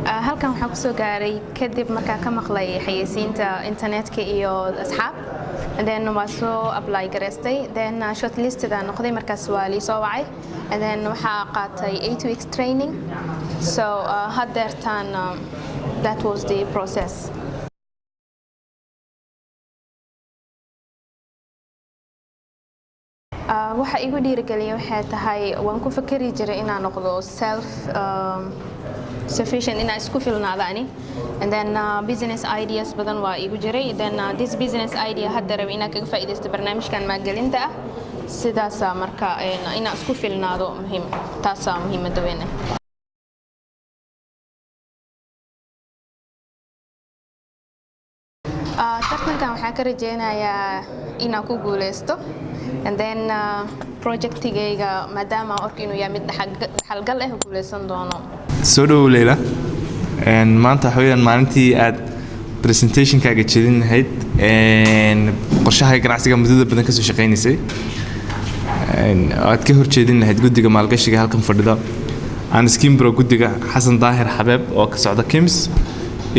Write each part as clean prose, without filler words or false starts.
halkan waxaan ku soo gaaray kadib markaa ka maqlay xayeysiinta internetka iyo asxaab then waa soo apply gareystay then shortlisted aan noqday markaas waa lii soo wacay and then waxaa qaatay 8 weeks training so haddeertaan that was the process. waxa igu dhiirigeliyay waxay tahay waan ku fakari jiray inaan noqdo self sufficient inaan isku filnaado ani and then business ideas badan waa igu jiray then this business idea hadda rab inaan kaga faa'iideysto barnaamijkan maalgelinta ah sidaas marka inaan isku filnaado muhiim taas muhiimada weyn tartankan waxaan ka rajeynayaa inaan ku guuleysto and then projectigayga maadaama orka inuu yahay mid xalgal ah guuleysan doono. soo dhawow Leila maanta waxaan maalintii aad presentationkaaga jeedin lahayd qorshaha ganacsiga muddada badan ka soo shaqeynaysay aad ka hor jeedin lahayd guddiga maalgashiga halkan fadhida aan skimbro guddiga Xasan Daahir Xabeeb oo ka socda KIMS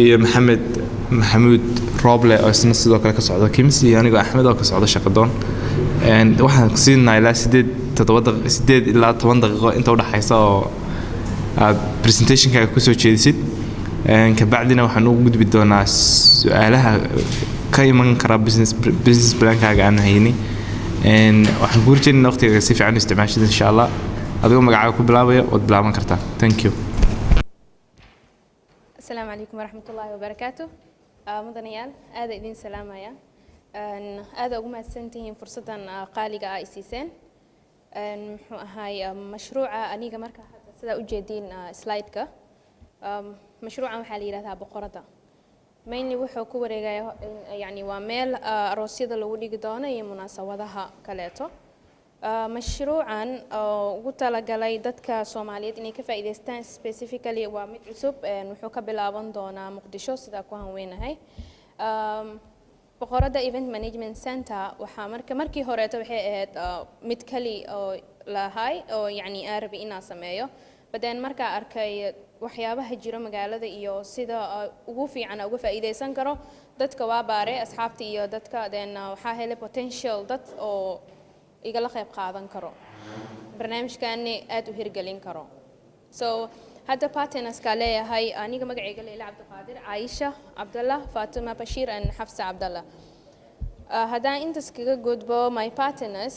iyo Maxamuud Roble oo isna sidoo kale ka socda KIMS iyo aniga Axmed oo ka socda Shaqadoon waxaan ku siinay ilaa 8 ilaa 10 daqiiqo inta u dhaxaysa oo aad presentationkaaga ku soo jeedisid ka bacdina waxaan ugu gudbi doonaa su'aalaha ka iman kara business plan-kaaga aan hayni waxaan ku rajaynaynaa waqtiga si fiican u isticmaashid insha Allah adigoo magacaaga ku bilaabaya waad bilaaban kartaa. Thank you. Assalaamu calaykum waraxmatullaahi wabarakaatuh. mudanayaal aad idin salaamaya aad ugu mahadsantihiin fursadan qaaliga ah isiiseen muxuu ahay mashruuca aniga marka sida u jeedin slide-ka mashruucan waxa la yiraahdaa boqorada mainly wuxuu ku wareegayaa yani waa meel aroosyada lagu dhigi doono iyo munaasabadaha kaleeto mashruucan ugu talagalay dadka Soomaaliyeed inay ka faa'iideystaan specifically waa mid cusub wuxuu ka bilaaban doonaa Muqdisho sida ku hanweynahay boqorada event management center waxa markii horeeto waxay ahayd mid kali oo lahay oo yani arabi inaa sameeyo badan marka arkay waxyaabaha jira magaalada iyo sida ugu fiican uga faa'iideysan karo dadka waa baare asxaabta iyo dadka then waxa helay potential dad oo igala qayb qaadan karo barnaamijkan aad u hirgelin karo so hadda partners ka leeyahay aniga magacayga Leila Cabdiqaadir Aisha Abdullah Fatima Bashir and Hafsa Abdullah hadaan intaas kaga gudbo my partners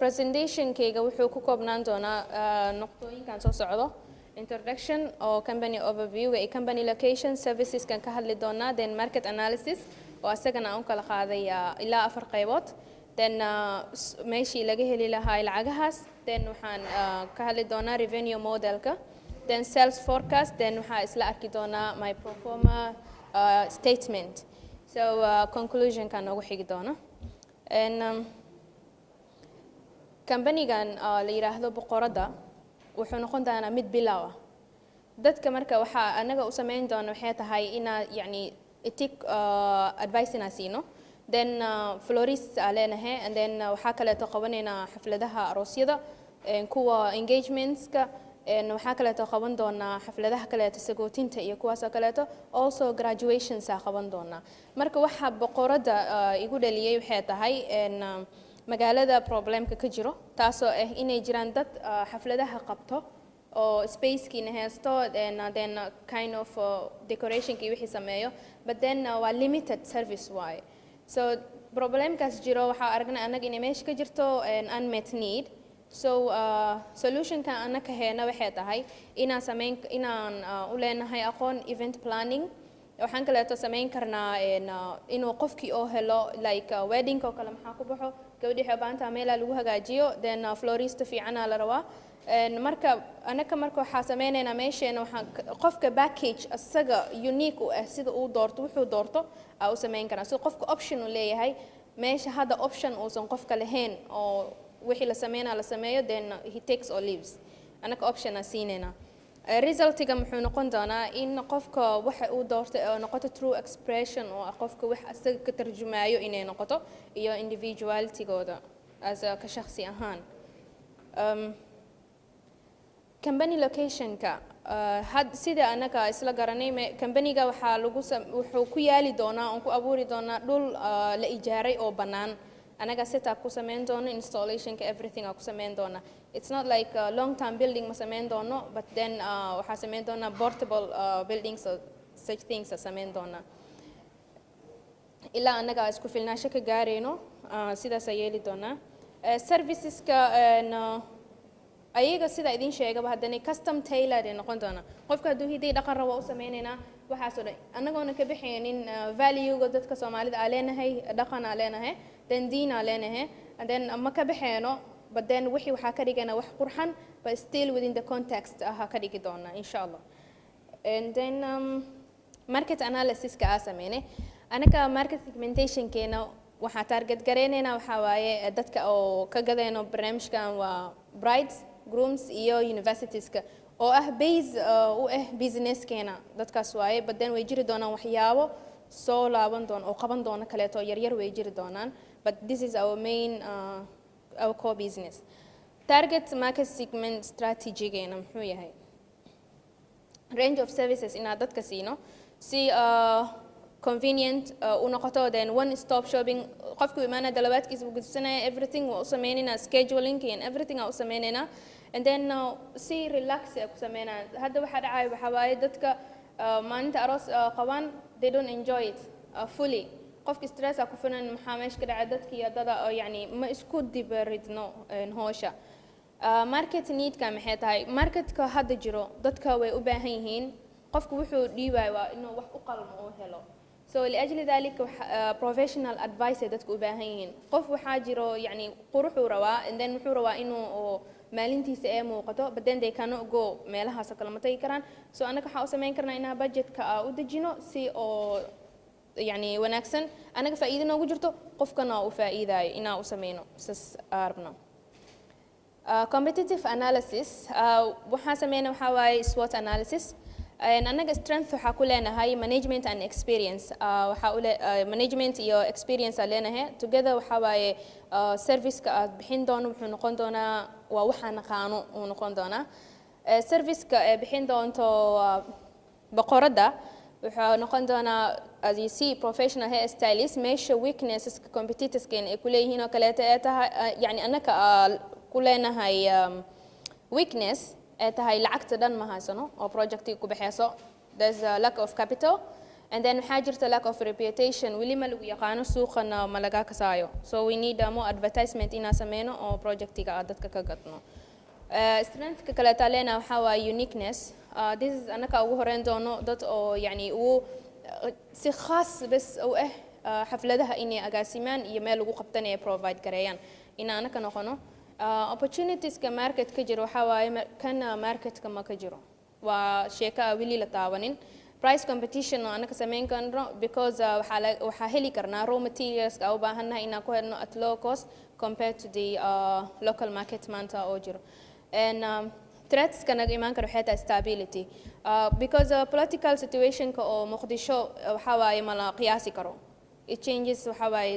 presentation kayga wuxuu ku koobnaan doonaa noqdooyinkan soo socdo introduction or company overview a company location services kan ka hadli doonaa then market analysis oo asagana aan kala qaaday ilaa 4 qaybood then meeshii laga heli lahaa lacagahaas then waxaan ka hadli doonaa revenue modelka then sales forecast then waxa isla arki doonaa my pro forma statement so conclusion kan ugu xigi doona and company-gan la yiraahdo boqorada wuxuu noqon doonaa mid bilow ah dadka marka waxa anaga u sameyn doona waxay tahay ina yani ethic advice ina siino then florist aleenahay and then waxa kale oo qabanayna xafladaha aroosyada kuwa engagementska waxa kale oo qaban doona xafladaha kale ee sagootinta iyo kuwaas kale also graduations qaban doona marka waxa boqorada igu dhaliyay waxay tahay magaalada problemka ka jiro taasoo ah inay jiraan dad xafladaha qabto oo space-kiina haysto then kind of decoration-ki wixii sameeyo but then waa limited service way so problemkaas jiro waxa aragnaa anaga inay meesha ka jirto unmet need so solution-ka anaka heena waxay tahay inaan u leenahay aqoon event planning waxaan kale oo sameyn karnaa inuu qofkii oo helo like wedding oo kale maxaa ku baxo gabadhii xabaanta meel lagu hagaajiyo then florist fiican la rabaa marka anaka marka waxa sameeynayna meesheena waxa qofka package asaga unique u ah sida uu doorto wuxuu doorto u sameyn karaa soo qofka option u leeyahay meesha hada option uusan qofka lahayn oo wixii la sameeyo then he takes or leaves anaka option siinayna resultiga muxuu noqon doonaa in qofka waxa uu doortay oo noqoto true expression oo qofka wax asaga ka tarjumayo inay noqoto iyo individuality-gooda as ka shakhsi ahaan company location-ka had sida anaga isla garanay company-ga wuxuu ku yaali doonaa oo ku abuuri doonaa dhul la ijaaray oo bannaan anaga setup ku sameyn doono installationka everything ku sameyn doona it's not like a long term building ma sameyn doono but then waxaa sameyn doona portable buildings or such things sameyn doona ilaa anaga isku filnaansho ka gaareyno sidaas ay yeeli doonaa serviceska ayaga sida idin sheegaba haddana custom tailored ay noqon doona qofka hadduu hidday dhaqan rabo u sameynaynaa waxaasoo dhan annagoona ka bixaynin value-ga dadka soomaalida aa leenahay dhaqan aa leenahay then diin aa leenahay and then ma ka bixayno but then wixii waxaa ka dhigana wax qurxan but still within the context aha ka dhigi doona insha allah and then market analysis-ka aa sameynay anaga market segmentation-keena waxaa target gareynayna waxaa waaye dadka oo ka gadayno barnaamijkan waa brides grooms iyo universitieska oo ah base u ah business-keena dadkaas waaye but then way jiri doonaan waxyaabo soo laaban doona oo qaban doona kaleeto yaryar way jiri doonaan but this is our main our core business target market segment strategy-geena muxuu yahay range of services inaad dadka siino si convenient u noqoto then one stop shopping qofku imaana dalabaadkiisa uu gudsanaya everything waa u sameynayna scheduling and everything aa u sameynayna and then si relax ku sameynaa hadda waxa dhacay waxa waaye dadka maalinta aroos qabaan they don't enjoy it fully qofka stress ku filan maxaa meesha ka dhacay dadka iyo dada yani ma isku dibaridno hoosha market need-ka maxay tahay market-ka hadda jiro dadka way u baahan yihiin qofku wuxuu dhiibay waa inuu wax u qalmo oo helo so لأجل ذلك professional advice dadku u baahan yihiin qof waxaa jiro yani quruxu rabaa and then wuxuu rabaa inuu maalintiisa ee muuqato but then they cannot go meelahaas kala ma tagi karaan so anaga waxaa u sameyn karnaa inaa budgetka u dejino si oo yani wanaagsan anaga faa'iido noogu jirto qofkana uu faa'iidayo inaa u sameyno sas arabno competitive analysis waxaa sameynaa waxaa waaye SWOT analysis anaga strength waxaa ku leenahay management and experience waxaa management iyo experience aa leenahay together waxaa waaye service-ka aad bixin doono wuxuu noqon doonaa waa waxaa naqaano uu noqon doonaa service-ka ee bixin doonto boqoradda wuxuu noqon doonaa as you see professional hair stylist meesha weaknesseska competitors-keena ay ku leeyihiin oo kaleeto ee tahay yani anaga ku leenahay weakness ee tahay lacagta dhan ma haysano oo projectiga ku baxayso there's a lack of capital and then waxaa jirta lack of reputation weli ma lagu yaqaano suuqana ma laga kasaayo so we need more advertisement inaa sameyno oo projectiga dadka ka gadno strength-ka kaleeta leena waxaa waaye uniqueness this is anaka ugu horeyn doono dad oo yani uu si khaas bas u ah xafladaha inay agaasimaan iyo meel lagu qabtan ee provide gareeyaan inaa anaka noqono opportunities-ka market ka jiro waxaa waaye kan market-ka ma ka jiro waa sheeko weli la taabanin price competition oo anaka sameyn karno because waxaa heli karnaa raw materials-ka u baahannahay inaan ku helno at low cost compared to the local market maanta oo jiro and threats-ka naga imaan karo waxay tahay stability because political situation-ka oo muqdisho waxaa waaye ma la qiyaasi karo it changes waxa waaye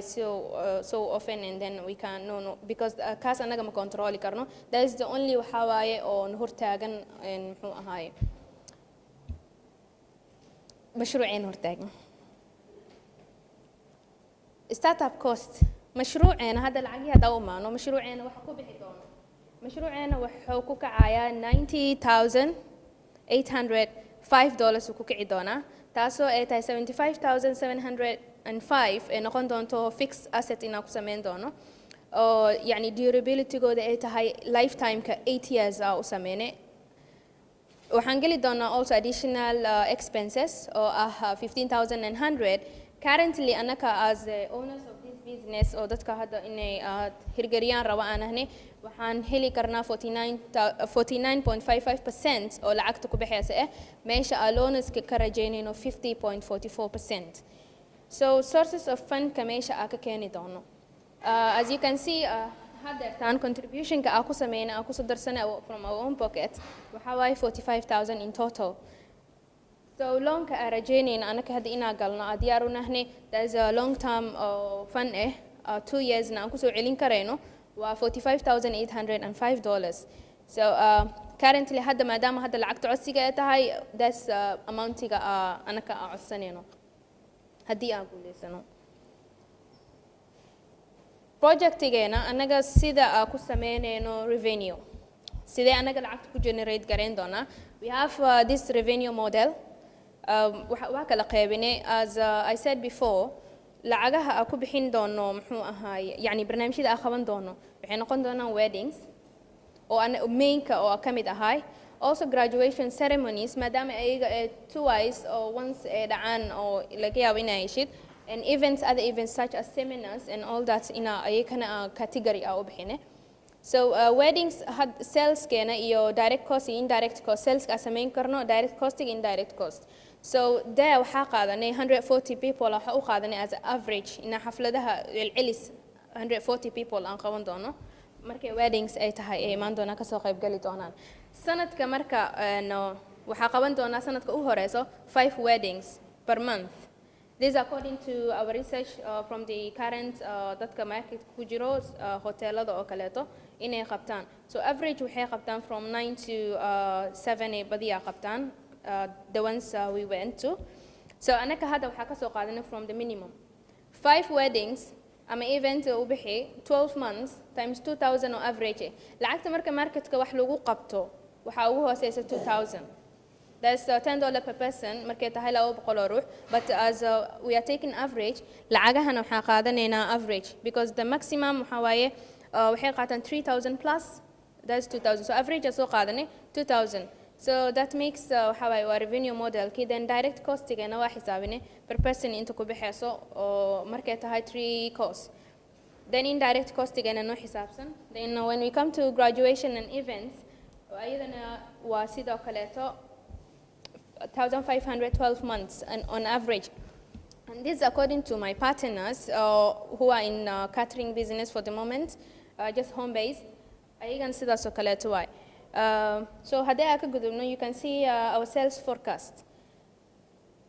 so often and then we can no because kaas anaga ma control karno that is the only waxa waaye oo hortaagan muxuu ahaaye mashruuceen hortaagan startup cost mashruuceena hadda lacagii hadda u maano mashruuceena waxa ku bixi doono mashruuceena wuxuu ku kacayaa $90,805 ku kici doonaa taasoo ay tahay $75,705 ee noqon doonto fixed asset inaa ku sameyn doono oo yani durability-gooda ay tahay lifetime-ka 8 years u sameynay waxaan geli doonaa also additional expenses oo ah $15,100 currently anaka as the owners of this business oo dadka hadda inay hirgeliyaan rabo aan ahnay waxaan heli karnaa 49.55% oo lacagta ku bixaysa meesha loans-ka ka rajaynayno 50.44%. So sources of fund ka meesha ka keeni doono as you can see haddeertaan contribution-ka ku sameeyna ku soo darsanay from our own pocket waxa waaye 45,000 in total. So loan-ka rajaynayna anaka hadda inaa galno diyaar u nahnay there is a long term fund 2 years na aan ku soo celin karayno waa $45,805. So currently hadda maadaama hadda lacagta codsiga ay tahay that's amountiga anaka aan codsanayno haddii aan guuleysano projectigeena anaga sida ku sameynayno revenue sidee anaga lacagta ku generate gareyn doonaa we have this revenue model waa kala qaybinay as I said before lacagaha aan ku bixin doono muxuu ahaay yani barnaamijyada aan qaban doono waxay noqon doonaan weddings oo mainka oo ka mid ahaay also graduation ceremonies maadaama ayaga twice or once ay dhacaan oo laga yaabo inay heshid and events other events such as seminars and all that ina ayakana category u bixine so weddings sales keena iyo direct cost iyo indirect cost sales ka sameyn karno direct cost iyo indirect cost so there waxaa qaadanay 140 people waxa u qaadanay as average ina xafladaha celcelis 140 people aan qaban doono markay weddings ay tahay ay imaan doonaan ka soo qayb gali doonaan sanadka marka waxaa qaban doonaa sanadka u horeyso 5 weddings per month this according to our research from the current dadka market ku jiro hotelada oo kaleeto inay qabtaan so average waxay qabtaan from 9 to 7 ay badiyaa qabtaan the ones we went to so anaka hadda waxaa ka soo qaadanay from the minimum 5 weddings ama event u bixi 12 months times 2000 oo average lacagta marka marketka wax lagu qabto waxa ugu hooseysa 2000 that's $10 per person markay tahay 200 ruux but as we are taking average lacagahana waxa qaadanayna average because the maximum waxa waaye waxay qaataan 3000 plus that's 2000 so average soo qaadanay 2000 so that makes waxa waaye waa revenue model ki then direct cost igana waa xisaabine per person inta ku bixayso oo markay tahay 3 cost then indirect cost igana no xisaabsan then when we come to graduation and events ayadana waa sidoo kaleeto 1512 months and on average and this according to my partners who are in catering business for the moment just home based ayagana sidaas oo kaleeto waay so haddii aan ka gudubno you can see our sales forecast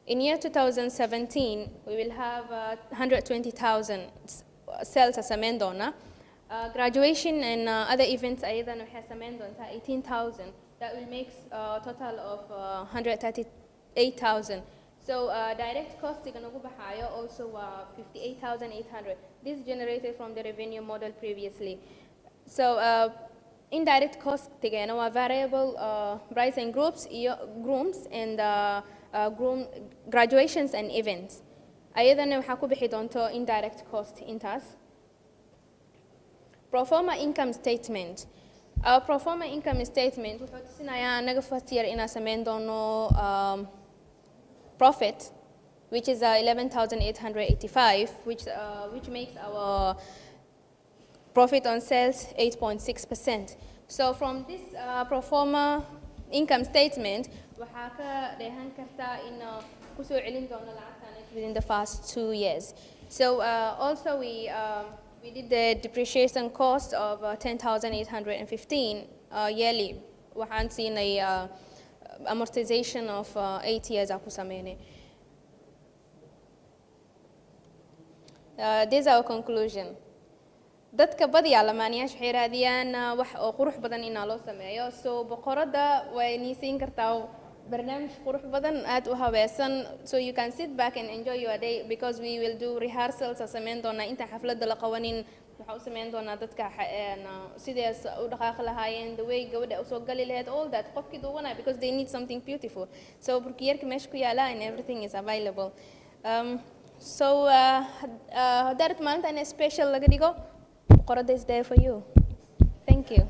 in year 2017 we will have 120,000 sales sameyn doona graduation and other events ayadana waxay sameyn doontaa 18,000 that will make a total of 138,000 so direct cost igana ugu baxayo also 58,800 this generated from the revenue model previously so indirect cost tigana waa variable brides and grooms and graduations and events ayadana waxaa ku bixi doonto indirect cost intaas pro forma income statement our pro forma income statement wuxuu tusinayaa anaga first year inaan sameyn doono profit which is 11,885 which makes our profit on sales 8.6%. So from this pro forma income statement, waxaa ka dheehan kartaa in kusoo celin doono lacagtan within the past 2 years. So also we did the depreciation cost of 10,815 yearly. Waxaan siinay amortization of 8 years aku sameynay. This is our conclusion. dadka badiyaa lamaanayaasha waxay raadiyaan wax oo qurux badan in loo sameeyo so boqorada way niisiin kartaa barnaamij qurux badan aad u habeesan so you can sit back and enjoy your day because we will do rehearsals sameyn doona inta xafladda la qawanin waxa u sameyn doona dadka sidaas u dhaqaaq lahaayeen the way gabadha u soo gali lahayd all that qofkii duwanaa because they need something beautiful so burkiyarka meesha ku yaala and everything is available so hadaad maalinta in special laga dhigo Qorada is there for you. Thank you.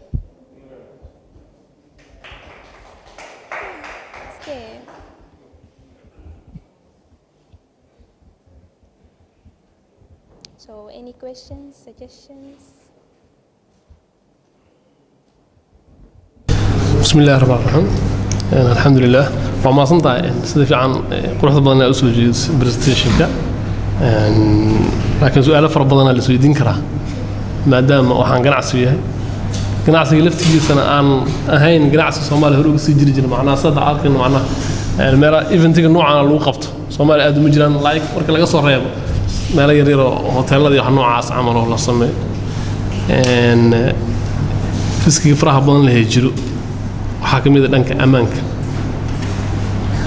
Okay. So, any questions, suggestions? بسم الله الرحمن الرحيم. الحمد لله. وما صنطع سيدي عن قرحة بدنا أسوي برزنتيشن كا. لكن سؤال فرق بدنا اللي سويدين كره. maadaama waxaan ganacsi yahay ganacsiga laftigiisana aan ahayn ganacsi Soomaaliya hore uga sii jiri jiray macnaha saddex arkin macnaha meela eventiga noocan lagu qabto Soomaaliya aad u jiraan like marka laga soo reebo meelo yar yar oo hoteelada iyo noocaas camal oo la sameeyo riskiga faraha badan la jiro waxaa ka mid ah dhanka ammaanka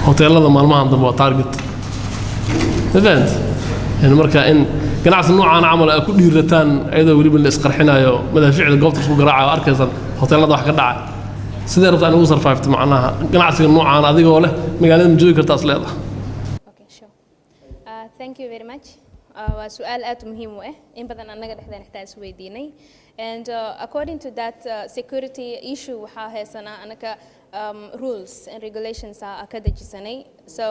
hoteelada maalmahan dambe waa target event in marka in ganacsi noocaan camal ay ku dhiirataan ayadoo weliba la isqarxinayo madaafiicda goobta isku garaacayo arkaysan hoteelada wax ka dhacay sidee rabtaan ugu survive macnaha ganacsiga noocaan adigoo leh magaalada ma joogi kartaa isleedahay Okay, sure. Thank you very much. Waa su'aal aad muhiim u ah in badan annaga dhexdaan xitaa is weydiinay. And according to that security issue waxaa haysanaa anaka rules and regulations ka dejisanay. So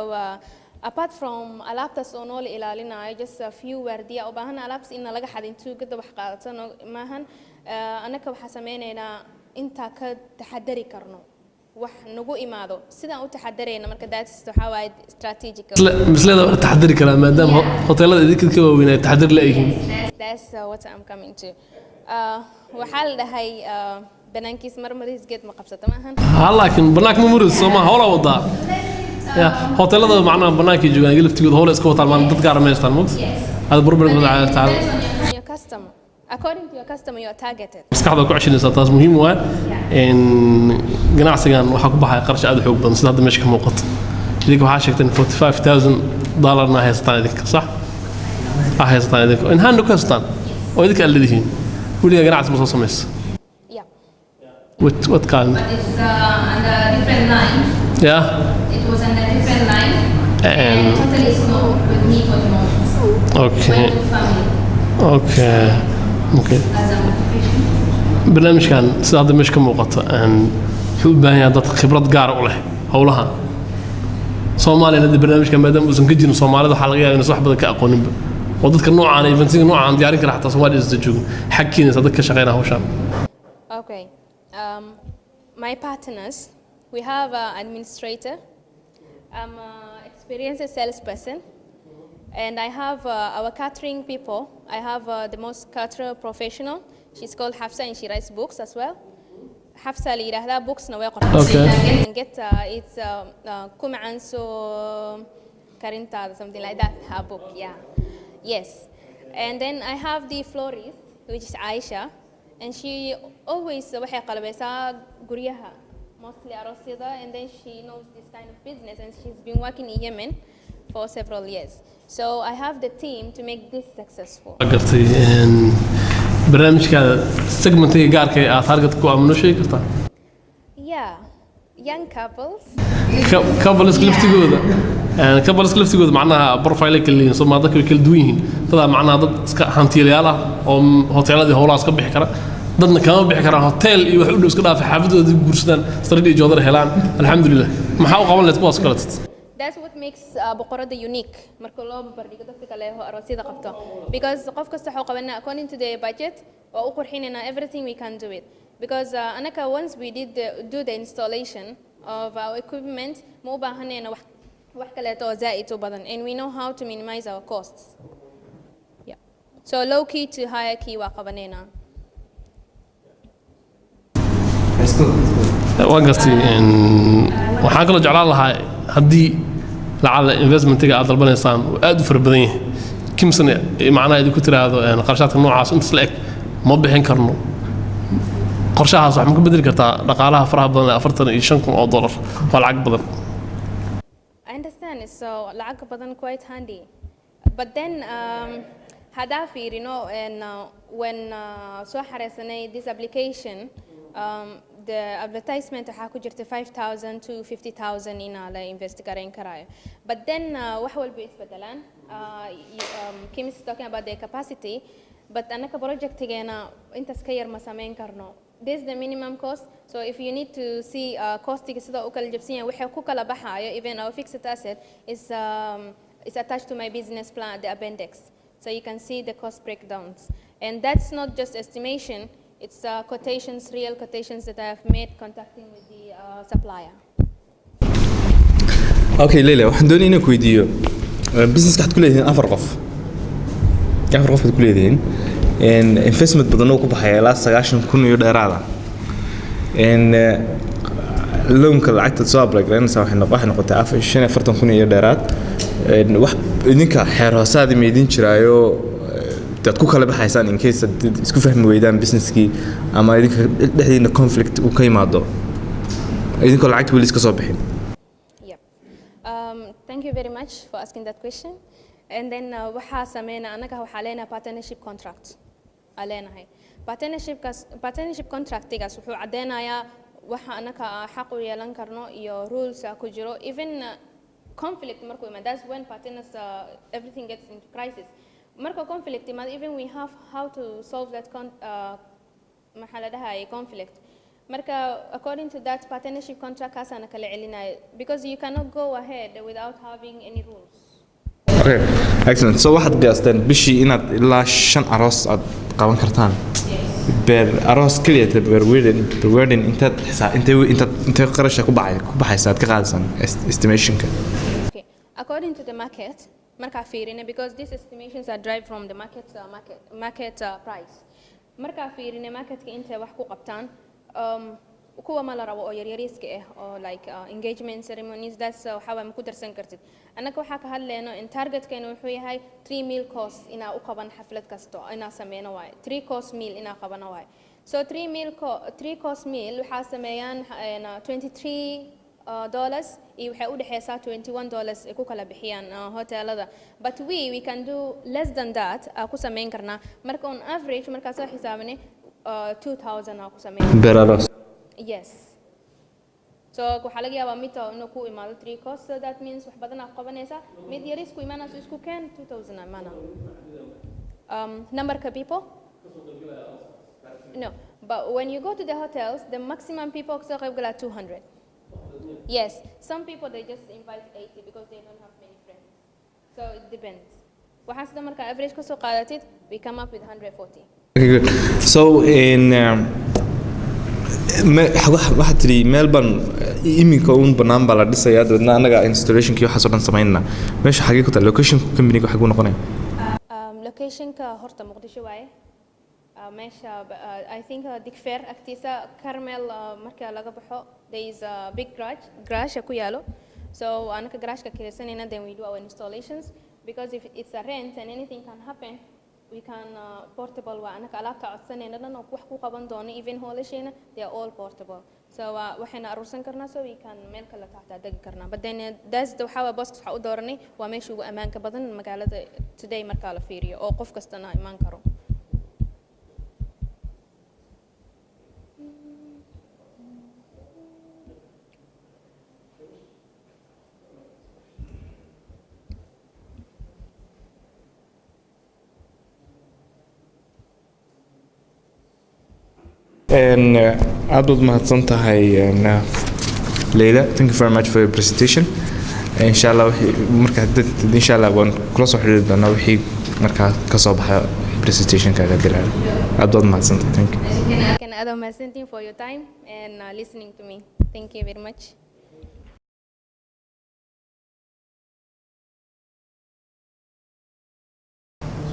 apart from alaabtaas oo noo la ilaalinayo just a few waardiya u baahan alaabtaas in laga xadin tuugada wax qaadatan maahan anaka waxaa sameynaynaa inta ka taxadari karno wax nagu imaado sidaan u taxadarayna marka that's waxa waaye strategic misleeda taxadari kara maadaama hoteelada idinka ka waaweyn ay taxadar leeyihiin that's what I'm coming to waxaa la dhahay banaankiis marmariis geed ma qabsata maahan laakiin banaanka ma muris soo ma hawla wadaa ya hoteelada macnaha banaanka joogaan laftigooda hawla iska wataan maan dad gaar meestaan mud hada problem wada taal your customer according to your customer you are targeted maskaxda ku ceshanaysa taas muhiim waa in ganacsigan waxa ku baxay qarash aad u xoog badan sida hadda meesha ka muuqato idinka waxaa sheegteen $45,000 na haystaan idinka sax haystaan idinka in hand ka haystaan oo idinka aad leedihiin weliga ganacsi ma soo samaysa what kind it's under a different line yeah it was under a different line and totally is not with me for the moment okay went to family okay okay as a profession barnaamijkan sida hadda meesha ka muuqato wuxuu u baahan yahay dad khibrad gaar u leh howlahan Soomaaliya hadda barnaamijkan maadaama uusan ka jirin Soomaalida waxa laga yaabaa in wax badan ka aqooninba oo dadka noocaan eventiga noocaan diyaarin kara xataa Soomaaliya isda joogo xaqiina dad ka shaqeynaa hawshan Okay my partners we have an administrator I'm an experienced salesperson and I have our catering people I have the most caterer professional she's called Hafsa and she writes books as well Hafsa li yiraahdaa booksna way qortaa Okay. and get it's kumacanso karintaada something like that her book yeah yes and then I have the florist which is Aisha and she always waxay qalbaysaa guryaha mostly aroosyada and then she knows this kind of business and she's been working in Yemen for several years so I have the team to make this successful gartay barnaamijka segmentiga gaarka ah target ku amno sheegi kartaa yeah young couples couples laftigooda macnaha profile kaliya soo maada kala duwan yihiin dad macnaha dad iska hantiilayaal ah oo hoteeladii howlaas ka bixi kara dadna kama bixi kara hotel iyo wax u dhow iska dhaaf xaafadooda guursadaan stradii joodar helaan alxamdulillah maxaa u qaban leed kuwaas kale that's what makes boqorada unique marka loo barbardhigo dadka kale oo aroosyada qabto because qof kasta wuxuu qabanaa according to the budget oo u qurxinayna everything we can do it because anaka once we do the installation of our equipment ma u baahanayna wax kale oo zaid u badan and we know how to minimize our costs yeah so low key to high key waa qabanayna waan gartay waxaan kaloo jeclaan lahaa haddii lacagta investmentiga aad dalbanaysaan oo aad u fara badan yahay kimsan macnaha idinku tiraahdo qarashaadka noocaas intaas la eg ma bixin karno qorshahaas wax ma ka bedeli kartaa dhaqaalaha faraha badan ee $45,000 waa lacag badan I understand it's so lacag badan quite handy but then hadaa fiirino and when soo xareysanay this application the advertisement waxaa ku jirta $5,000 to $50,000 in la invest gareyn karayo but then wax walba isbedelaan Kim is talking about the capacity but anaka projectigeena intaas ka yar ma sameyn karno this is the minimum cost so if you need to see costiga sida u kala jabsan yahay waxa ku kala baxayo even our fixed asset is attached to my business plan the appendix so you can see the cost breakdowns and that's not just estimation it's quotations real quotations that I have made contacting with the supplier okay Leila waxaan doonay inaan ku weydiiyo business ka ku leedahay afar qof ku leedahay investment badan oo ku baxay ilaa 90,000 iyo dheeraada loanka lacagta soo ablaagreynaysa waxay noqotay 45,000 iyo dheeraad wax idinka xeer hoosaad ma idin jiraayo dad ku kala baxaysaan in case isku fahmi weydaan businesskii ama idinka dhexdiina conflict uu ka yimaado idinkoo lacagta weli iska soo bixin. Yep. Thank you very much for asking that question. And then waxaa sameynaa anaga waxaa leenahay partnership contract aleenahay partnership contractigaas wuxuu cadeynayaa waxa anaga xaq u yeelan karno iyo rules ku jiro even conflict markuu imaado. That's when partners everything gets into crisis. Marka conflict imaado even we have how to solve that maxaa la dhahay conflict. Marka according to that partnership contract kaasana kala celinaya because you cannot go ahead without having any rules. Okay, excellent. So waxaad qiyaasteen bishii inaad ilaa 5 aroos aad qaban kartaan. beer aroos kaliya beer wedding inta qarasha ku baxaysa aad ka qaadsan estimationka. Okay, according to the market marka fiirina because these estimations are derived from the market price. Marka fiirina marketka inta wax ku qabtaan kuwa ma la rabo oo yaryariiska ah oo like engagement ceremonies that's waxa ma ku darsan kartid. Anaka waxa ka hadlayno in targetkeenu wuxuu yahay 3 meal course ina u qaban xaflad kasto ina sameeyno way 3 course meal ina qabano way. So 3 course meal waxa sameeyaan $23 iyo waxa u dhaxaysa $21 ku kala bixiyaan hotelada. But we can do less than that ku sameyn karna marka on average marka soo xisaabne 2000 ku sameeyaan beer aroos. Yes. So waxa laga yaabaa mid inuu ku imaado 3 course so that means wax badan aad qabanaysa mid yaris ku imaanayso isku keen 2000 imaana. Number of people? No, but when you go to the hotels the maximum people soo qayb gala 200. Yes, some people they just invite 80 because they don't have many friends. So it depends. Waxa sida marka average ka soo qaadatid we come up with 140. Okay, good. So in waxaad tiri Melbourne iminka uun banaan baa la dhisayaa dadna anaga installationkii waxa soo dhan sameynaa meesha xagee ku taal location company waxa uu noqonay locationka horta Muqdisho waaye meesha I think Digfair agtiisa Carmel marka laga baxo there is a big garage ku yaalo so anaka garage-ka kiresanayna then we do our installations because if it's a rent and anything can happen we can portable wa anaka alaabta codsanayna dhan oo wax ku qaban doono even hoolashayna they are all portable so waxayna aruursan karnaa so we can meel kale taxta degi karnaa but then that's the how boss waxa u dooranay waa meesha ugu amaanka badan magaalada today marka la fiiriyo oo qof kastana iman karo. And aad mahadsan tahay Leila, thank you very much for your presentation. Inshallah waan kula soo xiriiri doonaa wixii marka ka soo baxay presentation kaaga diraa. Aad mahadsan tahay. Thank you. Can add mahadsantiin for your time and listening to me. Thank you very much.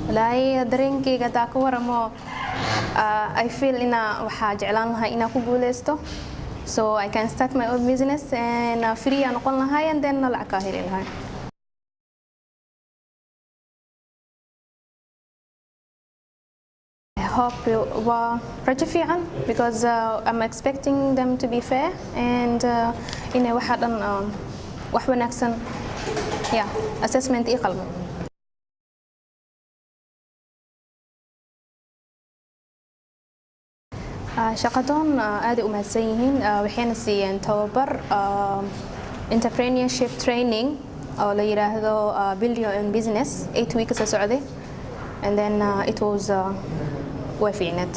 Walaahi dareenkayga taa ka waramo I feel ina waxa jeclaan lahaa ina ku guuleysto so I can start my own business and free aan noqon lahaa and then lacag ka heli lahaa. I hope waa rajo fiican because I'm expecting them to be fair and ina waxa dhan wax wanaagsan yeah assessment ii qalmo. shaqadoon aad u mahadsan yihiin waxayna siiyeen tababar entrepreneurship training oo la yiraahdo build your own business 8 weeks socday and then it was way fiicnad.